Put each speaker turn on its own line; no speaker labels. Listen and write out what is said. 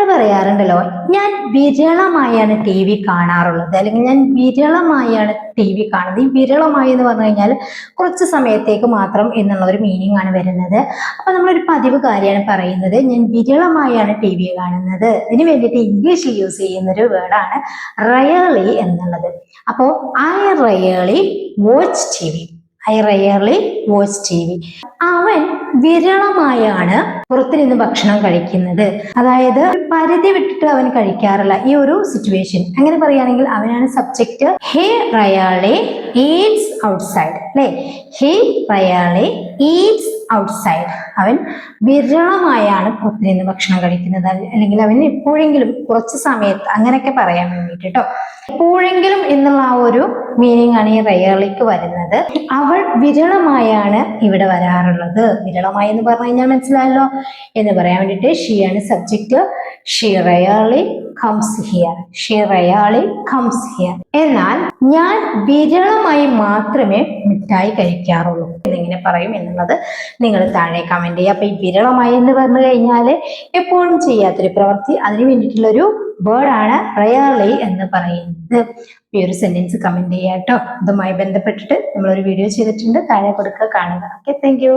നമ്മൾ പറയാറുണ്ടല്ലോ, ഞാൻ വിരളമായാണ് ടി വി കാണാറുള്ളത്, അല്ലെങ്കിൽ ഞാൻ വിരളമായാണ് ടി വി കാണുന്നത്. ഈ വിരളമായി എന്ന് പറഞ്ഞു കഴിഞ്ഞാൽ കുറച്ച് സമയത്തേക്ക് മാത്രം എന്നുള്ള ഒരു മീനിങ് ആണ് വരുന്നത്. അപ്പൊ നമ്മളൊരു പതിവ് കാര്യമാണ് പറയുന്നത്, ഞാൻ വിരളമായാണ് ടി വി കാണുന്നത്. ഇതിന് വേണ്ടിയിട്ട് ഇംഗ്ലീഷിൽ യൂസ് ചെയ്യുന്ന ഒരു വേർഡാണ് റയർലി എന്നുള്ളത്. അപ്പോ I rarely watch T V. I rarely watch T V. അവൻ വിരളമായാണ് പുറത്തു നിന്ന് ഭക്ഷണം കഴിക്കുന്നത്. അതായത് പരിധി വിട്ടിട്ട് അവൻ കഴിക്കാറില്ല. ഈ ഒരു സിറ്റുവേഷൻ അങ്ങനെ പറയുകയാണെങ്കിൽ അവനാണ് സബ്ജക്റ്റ്. ഹി റയർലി ഈറ്റ്സ് ഔട്ട്സൈഡ്, അല്ലെ? He rarely eats outside. അവൻ വിരളമായാണ് പുറത്തു നിന്ന് ഭക്ഷണം കഴിക്കുന്നത്, അല്ലെങ്കിൽ അവൻ എപ്പോഴെങ്കിലും കുറച്ച് സമയത്ത്, അങ്ങനെയൊക്കെ പറയാൻ വേണ്ടിയിട്ട് കേട്ടോ. എപ്പോഴെങ്കിലും എന്നുള്ള ആ ഒരു മീനിങ് ആണ് ഈ റയർലിക്ക് വരുന്നത്. അവൾ വിരളമായാണ് ഇവിടെ വരാറുള്ളത്. വിരളമായി എന്ന് പറഞ്ഞു കഴിഞ്ഞാൽ മനസ്സിലായല്ലോ എന്ന് പറയാൻ വേണ്ടിയിട്ട് ഷീ ആണ് subject. She rarely comes here. She rarely comes here. എന്നാൽ ഞാൻ വിരളമായി മാത്രമേ മിഠായി കഴിക്കാറുള്ളൂ എന്നെങ്ങനെ പറയും എന്നുള്ളത് നിങ്ങൾ താഴെ കമന്റ് ചെയ്യുക. അപ്പൊ ഈ വിരളമായി എന്ന് പറഞ്ഞു കഴിഞ്ഞാൽ എപ്പോഴും ചെയ്യാത്തൊരു പ്രവൃത്തി, അതിന് വേണ്ടിയിട്ടുള്ളൊരു വേർഡാണ് റയർലി എന്ന് പറയുന്നത്. ഈ ഒരു സെന്റൻസ് കമന്റ് ചെയ്യാം കേട്ടോ. ഇതുമായി ബന്ധപ്പെട്ടിട്ട് നമ്മളൊരു വീഡിയോ ചെയ്തിട്ടുണ്ട്, താഴെ കൊടുക്കുക, കാണുക. Okay, thank you.